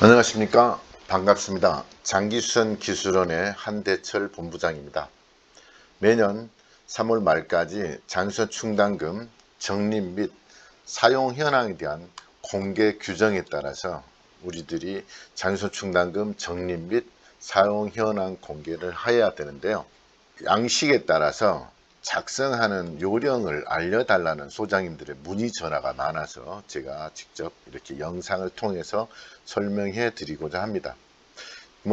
안녕하십니까. 반갑습니다. 장기수선 기술원의 한대철 본부장입니다. 매년 3월 말까지 장기수선 충당금 적립 및 사용 현황에 대한 공개 규정에 따라서 우리들이 장기수선 충당금 적립 및 사용 현황 공개를 해야 되는데요. 양식에 따라서 작성하는 요령을 알려달라는 소장님들의 문의 전화가 많아서 제가 직접 이렇게 영상을 통해서 설명해 드리고자 합니다.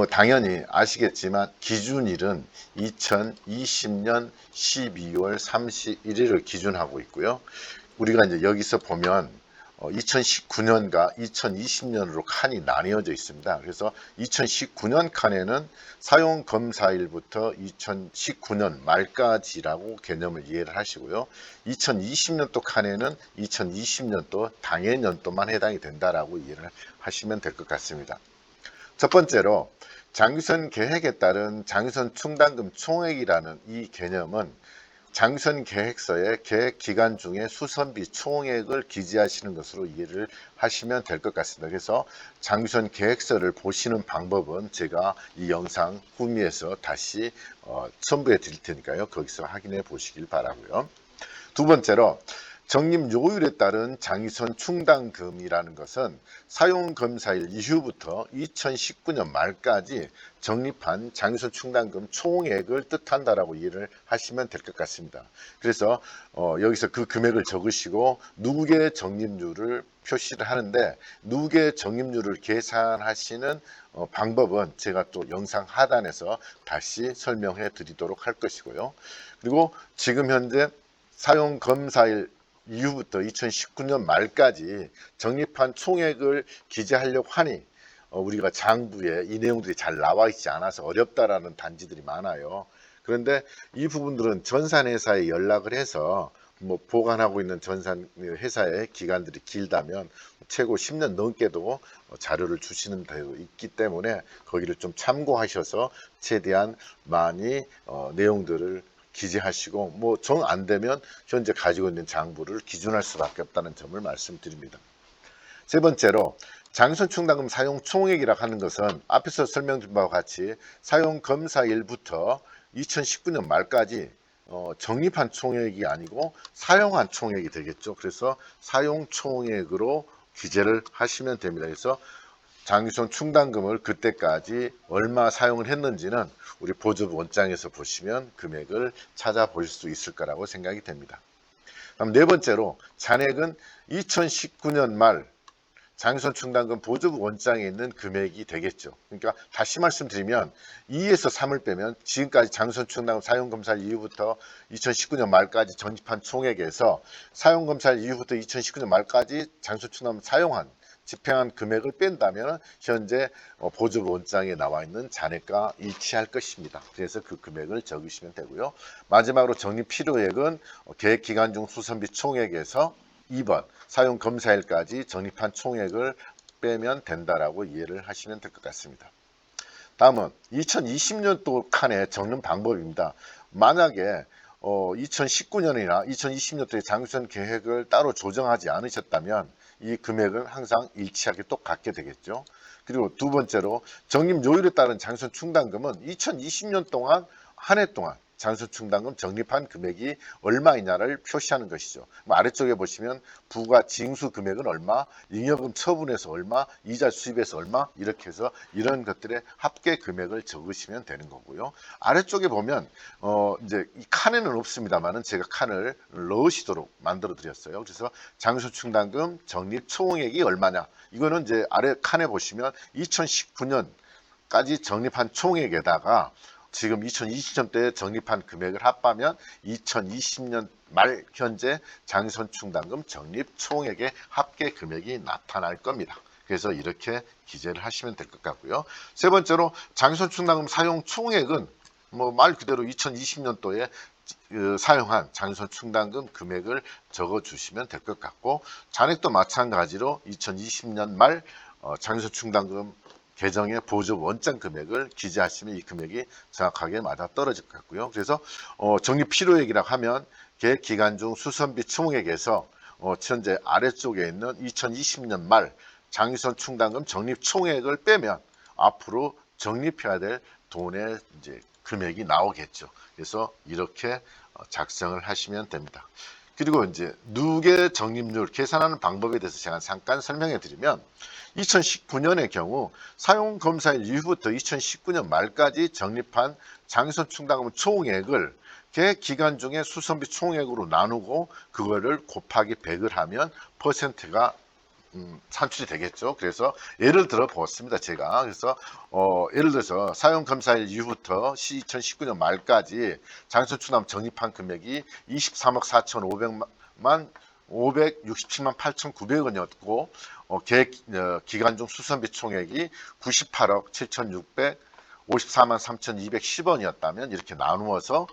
당연히 아시겠지만 기준일은 2020년 12월 31일을 기준하고 있고요. 우리가 이제 여기서 보면 2019년과 2020년으로 칸이 나뉘어져 있습니다. 그래서 2019년 칸에는 사용검사일부터 2019년 말까지라고 개념을 이해를 하시고요. 2020년도 칸에는 2020년도 당해년도만 해당이 된다라고 이해를 하시면 될 것 같습니다. 첫 번째로 장기수선 계획에 따른 장기수선 충당금 총액이라는 이 개념은 장기수선 계획서의 계획 기간 중에 수선비 총액을 기재하시는 것으로 이해를 하시면 될 것 같습니다. 그래서 장기수선 계획서를 보시는 방법은 제가 이 영상 후미에서 다시 첨부해 드릴 테니까요. 거기서 확인해 보시길 바라고요. 두 번째로 적립 요율에 따른 장기수선 충당금이라는 것은 사용검사일 이후부터 2019년 말까지 적립한 장기수선 충당금 총액을 뜻한다라고 이해를 하시면 될 것 같습니다. 그래서 여기서 그 금액을 적으시고 누구의 적립률을 표시를 하는데 누구의 적립률을 계산하시는 방법은 제가 또 영상 하단에서 다시 설명해 드리도록 할 것이고요. 그리고 지금 현재 사용검사일 이후부터 2019년 말까지 적립한 총액을 기재하려고 하니 우리가 장부에 이 내용들이 잘 나와 있지 않아서 어렵다라는 단지들이 많아요. 그런데 이 부분들은 전산회사에 연락을 해서 보관하고 있는 전산회사의 기간들이 길다면 최고 10년 넘게도 자료를 주시는 데도 있기 때문에 거기를 좀 참고하셔서 최대한 많이 내용들을 기재하시고 정 안 되면 현재 가지고 있는 장부를 기준할 수밖에 없다는 점을 말씀드립니다. 세 번째로 장기수선 충당금 사용 총액이라고 하는 것은 앞에서 설명드린 바와 같이 사용검사일부터 2019년 말까지 적립한 총액이 아니고 사용한 총액이 되겠죠. 그래서 사용 총액으로 기재를 하시면 됩니다. 그래서 장기수선 충당금을 그때까지 얼마 사용을 했는지는 우리 보조부 원장에서 보시면 금액을 찾아보실 수 있을 거라고 생각이 됩니다. 그럼 네 번째로 잔액은 2019년 말 장기수선 충당금 보조부 원장에 있는 금액이 되겠죠. 그러니까 다시 말씀드리면 2에서 3을 빼면 지금까지 장기수선 충당금 사용검사일 이후부터 2019년 말까지 적립한 총액에서 사용검사일 이후부터 2019년 말까지 장기수선 충당금 사용한 집행한 금액을 뺀다면 현재 보조부 원장에 나와 있는 잔액과 일치할 것입니다. 그래서 그 금액을 적으시면 되고요. 마지막으로 적립 필요액은 계획 기간 중 수선비 총액에서 2번 사용검사일까지 적립한 총액을 빼면 된다라고 이해를 하시면 될 것 같습니다. 다음은 2020년도 칸에 적는 방법입니다. 만약에 2019년이나 2020년도에 장기수선 계획을 따로 조정하지 않으셨다면 이 금액은 항상 일치하게 똑같게 되겠죠. 그리고 두 번째로 적립 요율에 따른 장기수선 충당금은 2020년 동안 한 해 동안 장기수선 충당금 적립한 금액이 얼마이냐를 표시하는 것이죠. 아래쪽에 보시면 부가 징수 금액은 얼마, 잉여금 처분에서 얼마, 이자 수입에서 얼마 이렇게 해서 이런 것들의 합계 금액을 적으시면 되는 거고요. 아래쪽에 보면 이제 이 칸에는 없습니다만은 제가 칸을 넣으시도록 만들어 드렸어요. 그래서 장기수선 충당금 적립 총액이 얼마냐? 이거는 이제 아래 칸에 보시면 2019년까지 적립한 총액에다가 지금 2020년대에 적립한 금액을 합하면 2020년 말 현재 장기수선 충당금 적립 총액의 합계 금액이 나타날 겁니다. 그래서 이렇게 기재를 하시면 될 것 같고요. 세 번째로 장기수선 충당금 사용 총액은 말 그대로 2020년도에 사용한 장기수선 충당금 금액을 적어 주시면 될 것 같고, 잔액도 마찬가지로 2020년 말 장기수선 충당금 계정의 보조부 원장 금액을 기재하시면 이 금액이 정확하게 맞아 떨어질 것 같고요. 그래서 적립 필요액이라고 하면 계획 기간 중 수선비 총액에서 현재 아래쪽에 있는 2020년 말 장유선 충당금 적립 총액을 빼면 앞으로 적립해야 될 돈의 이제 금액이 나오겠죠. 그래서 이렇게 작성을 하시면 됩니다. 그리고 이제 누계 적립률 계산하는 방법에 대해서 제가 잠깐 설명해 드리면 2019년의 경우 사용검사일 이후부터 2019년 말까지 적립한 장유선 충당금 총액을 기간 중에 수선비 총액으로 나누고 그거를 곱하기 100을 하면 퍼센트가 산출이 되겠죠. 그래서 예를 들어 보았습니다. 제가 그래서 예를 들어서 사용검사일 이후부터 2019년 말까지 장유선 충당금 적립한 금액이 23억 4,500만 567만 8,900원이었고 기간 중 수선비 총액이 98억 7,654만 3,210원이었다면 이렇게 나누어서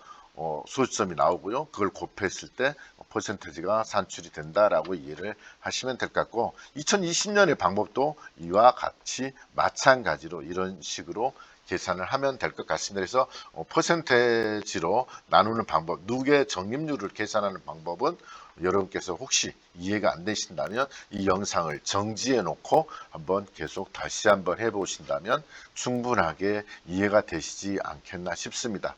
소수점이 나오고요. 그걸 곱했을 때 퍼센티지가 산출이 된다라고 이해를 하시면 될 것 같고 2020년의 방법도 이와 같이 마찬가지로 이런 식으로 계산을 하면 될 것 같습니다. 그래서 퍼센테지로 나누는 방법, 누계 적립률을 계산하는 방법은 여러분께서 혹시 이해가 안 되신다면 이 영상을 정지해 놓고 한번 계속 다시 한번 해 보신다면 충분하게 이해가 되시지 않겠나 싶습니다.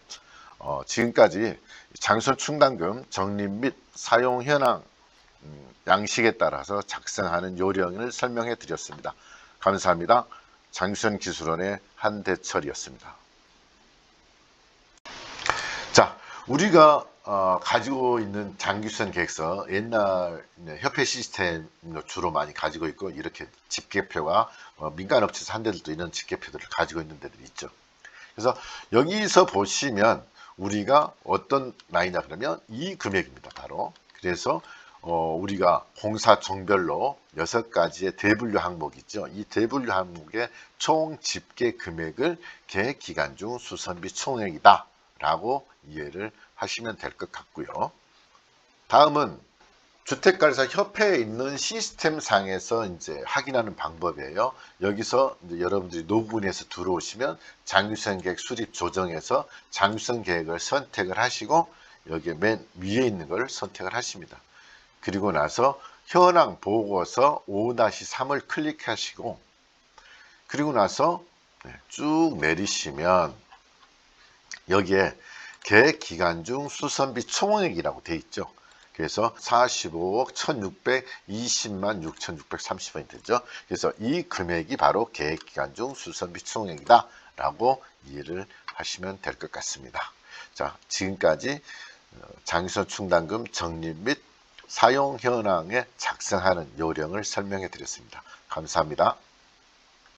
지금까지 장유선 충당금 적립 및 사용 현황 양식에 따라서 작성하는 요령을 설명해 드렸습니다. 감사합니다. 장유선 기술원의 한대철이었습니다. 자, 우리가 가지고 있는 장유선 계획서 옛날 협회 시스템으로 주로 많이 가지고 있고 이렇게 집계표가 민간업체에서 한 데들도 이런 집계표들을 가지고 있는 데들이 있죠. 그래서 여기서 보시면 우리가 어떤 라인이냐 그러면 이 금액입니다. 바로 그래서 우리가 공사 종별로 6가지의 대분류 항목이 있죠. 이 대분류 항목의 총 집계 금액을 계기간 중 수선비 총액이다 라고 이해를 하시면 될 것 같고요. 다음은 주택관리사 협회에 있는 시스템 상에서 이제 확인하는 방법이에요. 여기서 이제 여러분들이 로그인해서 들어오시면 장유선 계획 수립 조정에서 장유선 계획을 선택을 하시고 여기 맨 위에 있는 걸 선택을 하십니다. 그리고 나서 현황 보고서 5-3을 클릭하시고 그리고 나서 쭉 내리시면 여기에 계획 기간 중 수선비 총액이라고 되어 있죠. 그래서 45억 1620만 6630원이 되죠. 그래서 이 금액이 바로 계획 기간 중 수선비 총액이다 라고 이해를 하시면 될 것 같습니다. 자, 지금까지 장유선 충당금 적립 및 사용 현황에 작성하는 요령을 설명해 드렸습니다. 감사합니다.